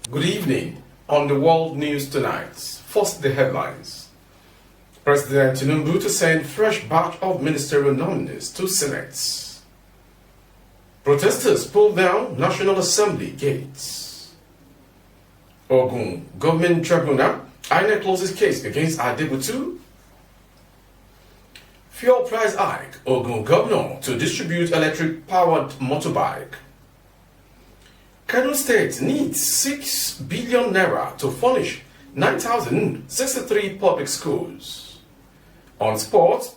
Good evening. On the world news tonight, first the headlines. President Tinubu to send fresh batch of ministerial nominees to Senate. Protesters pull down National Assembly gates. Ogun Government Tribunal, INEC closes case against Adebutu. Fuel price hike, Ogun Governor to distribute electric-powered motorbike. Kano State needs 6 billion naira to furnish 9,063 public schools. On sport,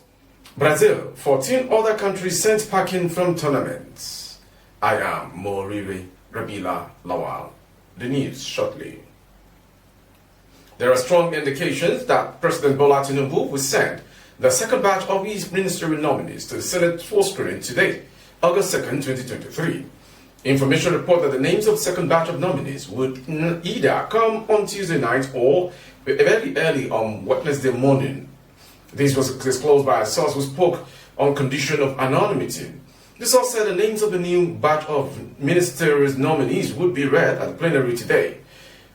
Brazil, 14 other countries sent packing from tournaments. I am Moriri Rabila Lawal. The news shortly. There are strong indications that President Bola Tinubu will send the second batch of his ministerial nominees to the Senate for screening today, August 2nd, 2023. Information report that the names of the second batch of nominees would either come on Tuesday night or very early on Wednesday morning. This was disclosed by a source who spoke on condition of anonymity. The source said the names of the new batch of ministerial nominees would be read at the plenary today.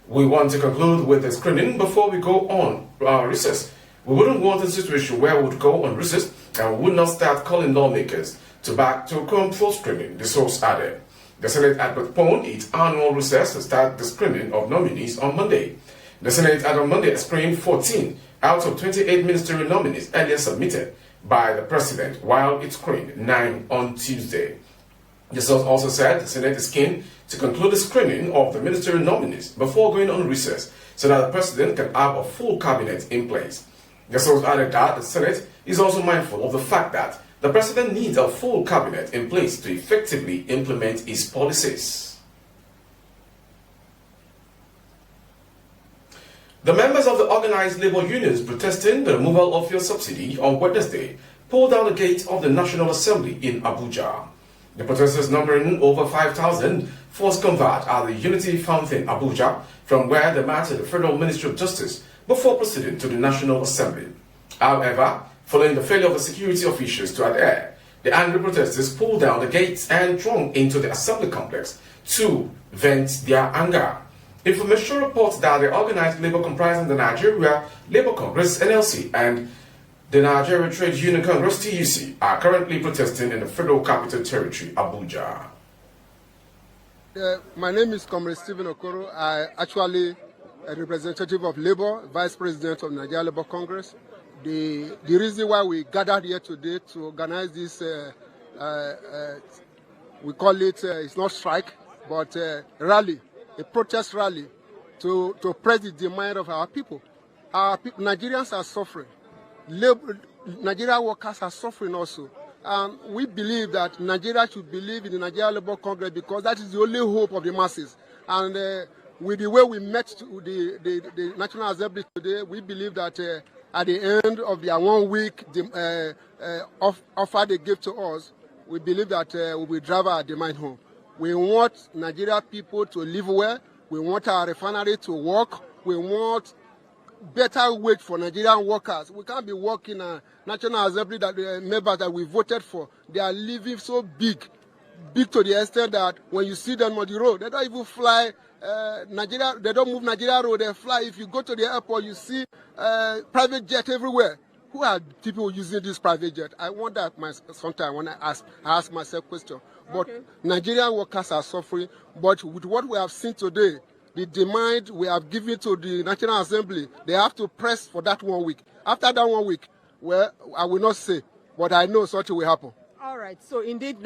We want to conclude with the screening before we go on recess. We wouldn't want a situation where we would go on recess and we would not start calling lawmakers to come for screening, the source added. The Senate had postponed its annual recess to start the screening of nominees on Monday. The Senate had on Monday screened 14 out of 28 ministerial nominees earlier submitted by the President, while it screened 9 on Tuesday. The source also said the Senate is keen to conclude the screening of the ministerial nominees before going on recess so that the President can have a full cabinet in place. The source added that the Senate is also mindful of the fact that the President needs a full cabinet in place to effectively implement his policies. The members of the organized labor unions protesting the removal of fuel subsidy on Wednesday pulled down the gate of the National Assembly in Abuja. The protesters, numbering over 5,000, forced converge at the Unity Fountain, Abuja, from where they marched to the Federal Ministry of Justice before proceeding to the National Assembly. However, following the failure of the security officials to adhere, the angry protesters pulled down the gates and thronged into the assembly complex to vent their anger. Information reports that the organized labor comprising the Nigeria Labour Congress (NLC) and the Nigeria Trade Union Congress (TUC) are currently protesting in the Federal Capital Territory, Abuja. My name is Comrade Stephen Okoro. I actually a representative of Labour, Vice President of Nigeria Labour Congress. The reason why we gathered here today to organize this, we call it, it's not strike, but rally, a protest rally to press the demand of our people. Nigerians are suffering. Nigerian workers are suffering also. We believe that Nigeria should believe in the Nigeria Labour Congress because that is the only hope of the masses. And with the way we met the National Assembly today, we believe that at the end of their 1 week offer they gave to us, we believe that we will drive our demand home. We want Nigeria people to live well. We want our refinery to work. We want better wage for Nigerian workers. We can't be working a National Assembly that members that we voted for. They are living so big to the extent that when you see them on the road, they don't even fly Nigeria. They don't move Nigeria road. They fly. If you go to the airport, you see private jet everywhere. Who are people using this private jet? I wonder sometimes when I ask myself question. But okay. Nigerian workers are suffering. But with what we have seen today, the demand we have given to the National Assembly, they have to press for that 1 week. After that 1 week, well, I will not say, but I know something will happen. All right. So indeed,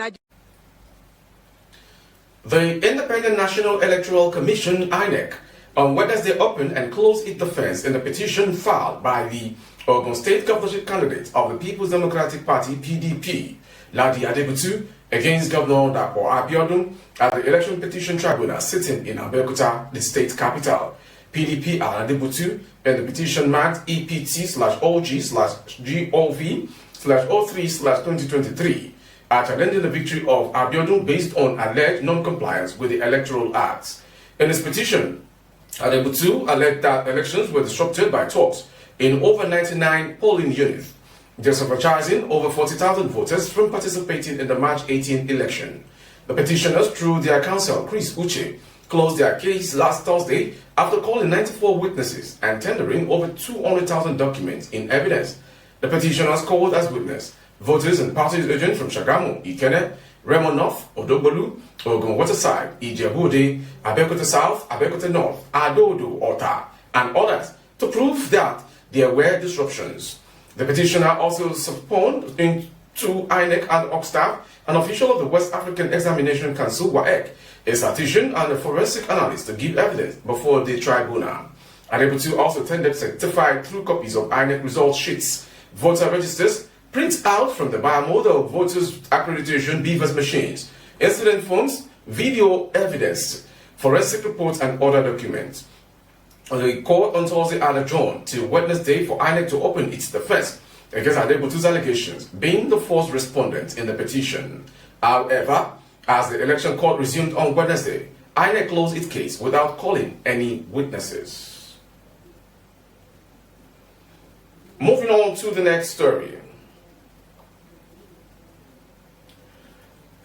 The Independent National Electoral Commission (INEC) on Wednesday opened and closed its defense in the petition filed by the Ogun State governorship candidate of the People's Democratic Party (PDP), Ladi Adebutu, against Governor Dapo Abiodun at the Election Petition Tribunal sitting in Abeokuta, the state capital. PDP and Adebutu in the petition marked EPT/OG/GOV/03/2023 are challenging the victory of Abiodun based on alleged non-compliance with the Electoral Acts. In his petition, Adebutu alleged that elections were disrupted by talks in over 99 polling units, disenfranchising over 40,000 voters from participating in the March 18 election. The petitioners, through their counsel, Chris Uche, closed their case last Thursday after calling 94 witnesses and tendering over 200,000 documents in evidence. The petitioners called as witness voters and party agents from Shagamu, Ikene, Remo North, Odogbolu, Ogun Waterside, Ijebu-Ode, Abeokuta South, Abeokuta North, Adodo, Ota, and others to prove that there were disruptions. The petitioner also subpoenaed into INEC and Oxstaff, an official of the West African Examination Council, WAEC, a statistician and a forensic analyst to give evidence before the tribunal. Adebutu also tendered certified true copies of INEC result sheets, voter registers, print out from the bimodal voters accreditation beavers machines, incident phones, video evidence, forensic reports, and other documents. The court on Thursday adjourned till Wednesday for INEC to open its defense against Adebutu's allegations, being the first respondent in the petition. However, as the election court resumed on Wednesday, INEC closed its case without calling any witnesses. Moving on to the next story.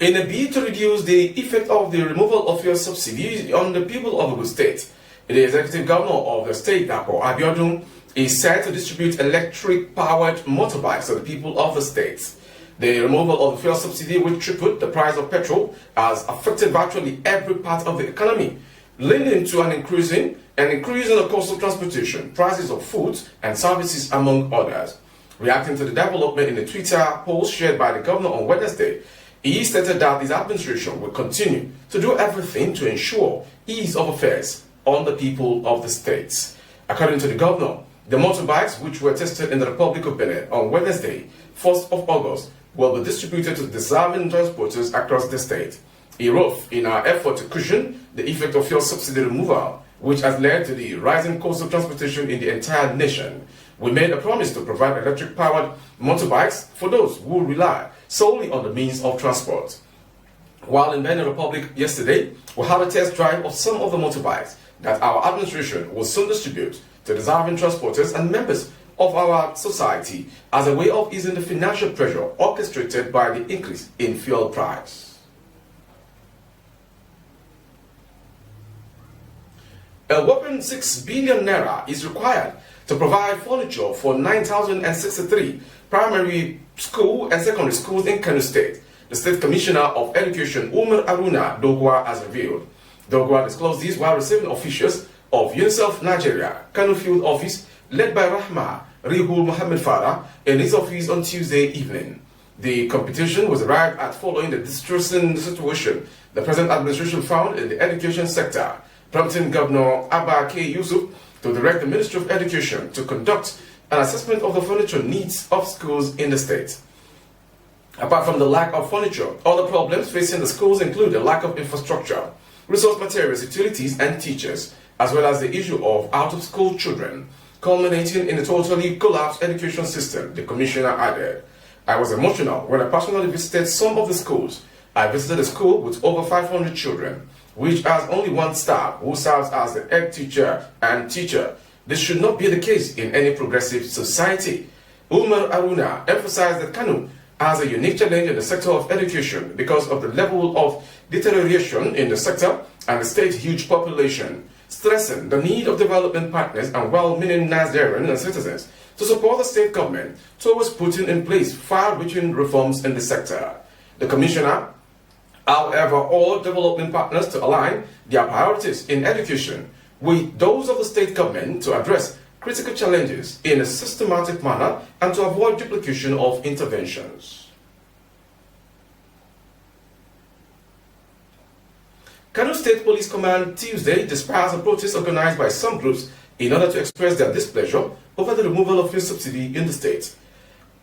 In a bid to reduce the effect of the removal of fuel subsidies on the people of Ogun State, the executive governor of the state, Dapo Abiodun, is set to distribute electric-powered motorbikes to the people of the state. The removal of the fuel subsidy, which tripled the price of petrol, has affected virtually every part of the economy, leading to an increase in the cost of transportation, prices of food and services, among others. Reacting to the development in the Twitter post shared by the governor on Wednesday, he stated that his administration will continue to do everything to ensure ease of affairs on the people of the states. According to the governor, the motorbikes, which were tested in the Republic of Benin on Wednesday, 1st of August, will be distributed to deserving transporters across the state. He wrote, in our effort to cushion the effect of fuel subsidy removal, which has led to the rising cost of transportation in the entire nation, we made a promise to provide electric-powered motorbikes for those who rely solely on the means of transport. While in Benin Republic yesterday, we had a test drive of some of the motorbikes that our administration will soon distribute to deserving transporters and members of our society as a way of easing the financial pressure orchestrated by the increase in fuel price. A whopping 6 billion naira is required to provide furniture for 9,063 primary school and secondary schools in Kano State. The State Commissioner of Education, Umar Aruna Dogwa, has revealed. Dogwa disclosed this while receiving officials of UNICEF Nigeria, Kano Field Office, led by Rahma Rihul Mohammed Farah, in his office on Tuesday evening. The competition was arrived at following the distressing situation the present administration found in the education sector, prompting Governor Abba K. Yusuf to direct the Ministry of Education to conduct an assessment of the furniture needs of schools in the state. Apart from the lack of furniture, other problems facing the schools include the lack of infrastructure, resource materials, utilities, and teachers, as well as the issue of out-of-school children, culminating in a totally collapsed education system, the commissioner added. I was emotional when I personally visited some of the schools. I visited a school with over 500 children, which has only one staff who serves as the head teacher and teacher. This should not be the case in any progressive society. Umar Aruna emphasized that Kano has a unique challenge in the sector of education because of the level of deterioration in the sector and the state's huge population, stressing the need of development partners and well-meaning Nigerians and citizens to support the state government towards putting in place far-reaching reforms in the sector. The commissioner, however, urged development partners to align their priorities in education with those of the state government to address critical challenges in a systematic manner and to avoid duplication of interventions. Kano State Police Command Tuesday dispersed a protest organized by some groups in order to express their displeasure over the removal of fuel subsidy in the state.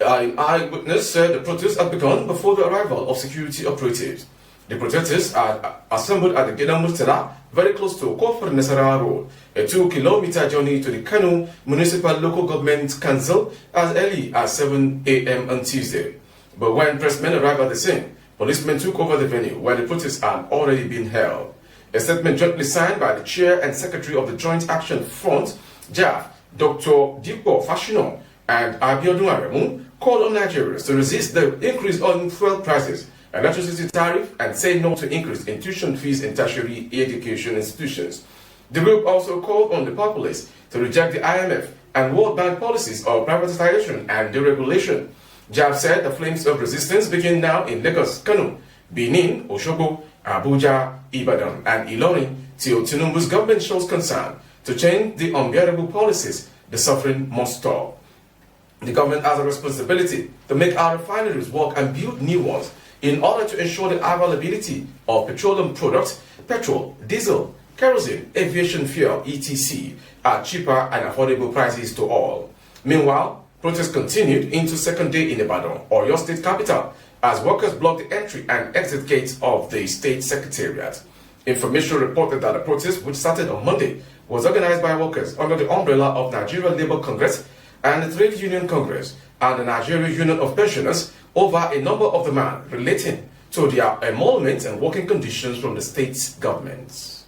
An eyewitness said the protest had begun before the arrival of security operatives. The protesters had assembled at the Geda Murtala, very close to Kofar Nasara Road, a 2-kilometer journey to the Kano Municipal Local Government Council as early as 7 a.m. on Tuesday. But when pressmen arrived at the scene, policemen took over the venue where the protests had already been held. A statement jointly signed by the Chair and Secretary of the Joint Action Front, JAF, Dr. Dipo Fashino, and Abiodun Aremu, called on Nigerians to resist the increase on fuel prices electricity tariff, and say no to increase in tuition fees in tertiary education institutions. The group also called on the populace to reject the IMF and World Bank policies of privatization and deregulation. JAB said the flames of resistance begin now in Lagos, Kano, Benin, Osogbo, Abuja, Ibadan, and Ilorin till Tinubu's government shows concern to change the unbearable policies. The suffering must stop. The government has a responsibility to make our refineries work and build new ones in order to ensure the availability of petroleum products, petrol, diesel, kerosene, aviation fuel, etc. at cheaper and affordable prices to all. Meanwhile, protests continued into second day in Ibadan, or your state capital, as workers blocked the entry and exit gates of the state secretariat. Information reported that the protest, which started on Monday, was organized by workers under the umbrella of Nigeria Labour Congress and the Trade Union Congress and the Nigeria Union of Pensioners over a number of demands relating to their emolument and working conditions from the state governments.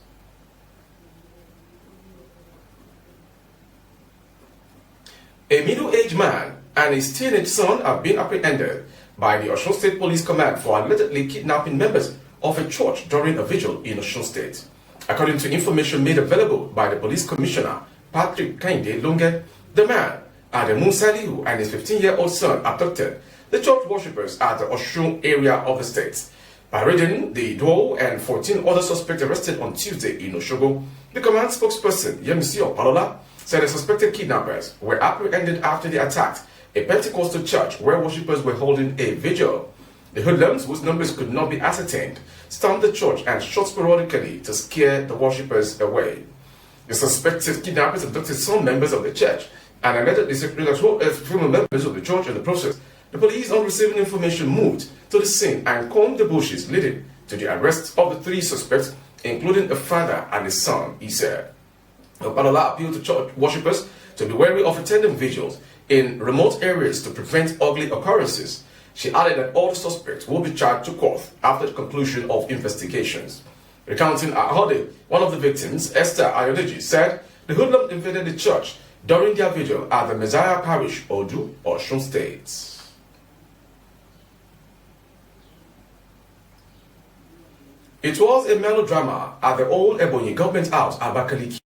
A middle-aged man and his teenage son have been apprehended by the Osun State Police Command for allegedly kidnapping members of a church during a vigil in Osun State. According to information made available by the Police Commissioner, Patrick Kinde Lunge, the man, Adamu Salihu, and his 15-year-old son abducted the church worshippers at the Osun area of the state. Parading the duo and 14 other suspects arrested on Tuesday in Osogbo, the command spokesperson, Yemisi Opalola, said the suspected kidnappers were apprehended after they attacked a Pentecostal church where worshippers were holding a vigil. The hoodlums, whose numbers could not be ascertained, stormed the church and shot sporadically to scare the worshippers away. The suspected kidnappers abducted some members of the church and allegedly separated former members of the church in the process. The police, on receiving information, moved to the scene and combed the bushes, leading to the arrest of the 3 suspects, including a father and his son, he said. Opalola appealed to church worshippers to be wary of attending vigils in remote areas to prevent ugly occurrences. She added that all the suspects will be charged to court after the conclusion of investigations. Recounting Ahode, one of the victims, Esther Ayodeji, said the hoodlums invaded the church during their vigil at the Messiah Parish, Odu, Osun State. It was a melodrama at the old Ebonyi government house, Abakaliki,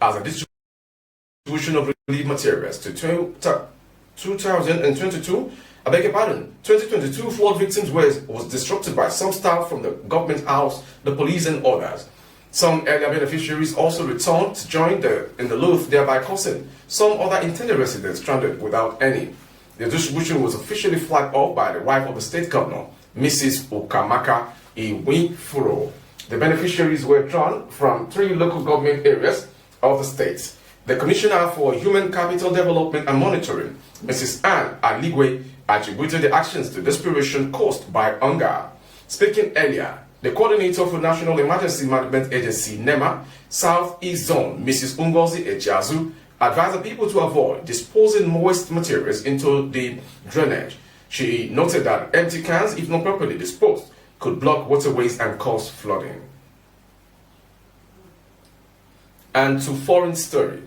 as a distribution of relief materials to 2022, 2022 flood victims was disrupted by some staff from the government house, the police, and others. Some earlier beneficiaries also returned to join in the loaf, thereby causing some other intended residents stranded without any. The distribution was officially flagged off by the wife of the state governor, Mrs. Okamaka Iwifuro. The beneficiaries were drawn from 3 local government areas of the state. The Commissioner for Human Capital Development and Monitoring, Mrs. Anne Aligwe, attributed the actions to desperation caused by hunger. Speaking earlier, the coordinator for National Emergency Management Agency, NEMA, Southeast Zone, Mrs. Ungozi Ejiazu, advised the people to avoid disposing moist materials into the drainage. She noted that empty cans, if not properly disposed, could block waterways and cause flooding. And to foreign story.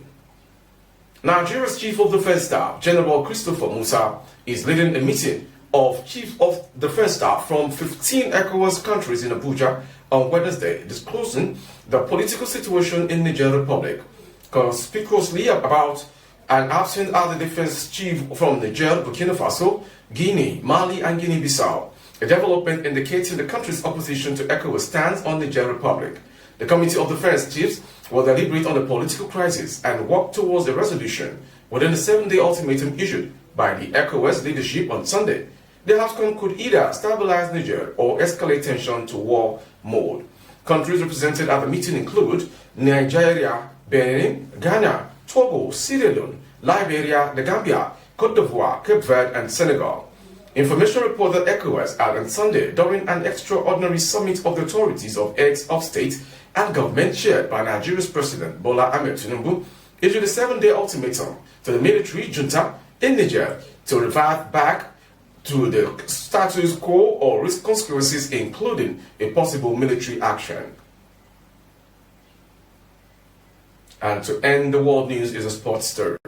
Nigeria's Chief of Defense Staff, General Christopher Musa, is leading a meeting of Chief of Defense Staff from 15 ECOWAS countries in Abuja on Wednesday, disclosing the political situation in Niger Republic. Conspicuously about an absent other defense chief from Niger, Burkina Faso, Guinea, Mali, and Guinea-Bissau, a development indicating the country's opposition to ECOWAS stance on Niger Republic. The Committee of Defense Chiefs will deliberate on the political crisis and work towards a resolution within the 7-day ultimatum issued by the ECOWAS leadership on Sunday. The outcome could either stabilize Niger or escalate tension to war mode. Countries represented at the meeting include Nigeria, Benin, Ghana, Togo, Sierra Leone, Liberia, the Gambia, Cote d'Ivoire, Cape Verde, and Senegal. Information reported that ECOWAS had on Sunday during an extraordinary summit of the authorities of heads of state and government chaired by Nigeria's President Bola Ahmed Tinubu issued a 7-day ultimatum to the military junta in Niger to revert back to the status quo or risk consequences, including a possible military action. And to end the world news is a sports story.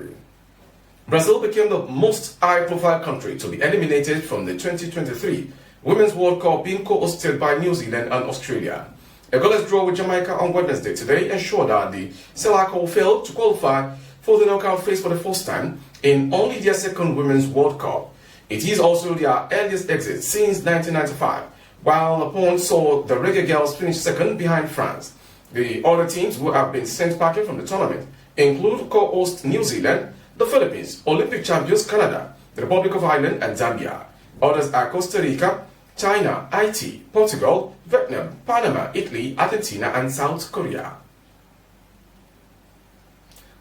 Brazil became the most high-profile country to be eliminated from the 2023 Women's World Cup being co-hosted by New Zealand and Australia. A goalless draw with Jamaica on Wednesday today ensured that the Selako failed to qualify for the knockout phase for the first time in only their second Women's World Cup. It is also their earliest exit since 1995, while opponents saw the Reggae Girls finish second behind France. The other teams who have been sent packing from the tournament include co-host New Zealand, the Philippines, Olympic champions Canada, the Republic of Ireland and Zambia. Others are Costa Rica, China, Haiti, Portugal, Vietnam, Panama, Italy, Argentina and South Korea.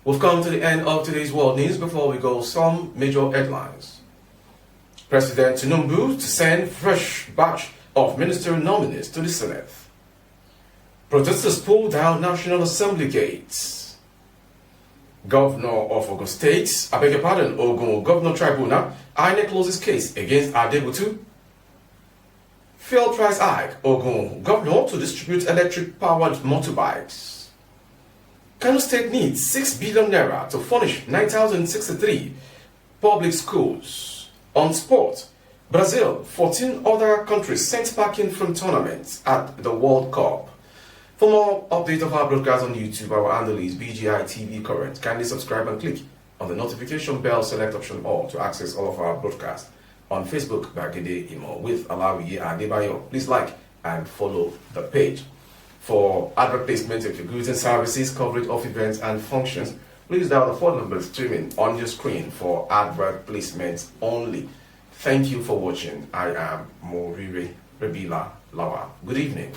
We've come to the end of today's world news. Before we go, some major headlines. President Tinubu to send fresh batch of ministerial nominees to the Senate. Protesters pull down National Assembly gates. Governor of Ogun State, I beg your pardon, Ogun Governor Tribunal, INEC closes case against Adebutu. Fuel price hike, Ogun Governor to distribute electric-powered motorbikes. Kano State needs 6 billion naira to furnish 9,063 public schools. On sport, Brazil, 14 other countries sent packing from tournaments at the World Cup. For more updates of our broadcast on YouTube, our handle is BGI TV Current. Kindly subscribe and click on the notification bell, select option all to access all of our broadcasts. On Facebook, Bagede Imo with Alawiye Adebayo. Please like and follow the page. For advert placement of your goods and services, coverage of events and functions, please dial the phone number streaming on your screen for advert placements only. Thank you for watching. I am Morire Rebila Lawa. Good evening.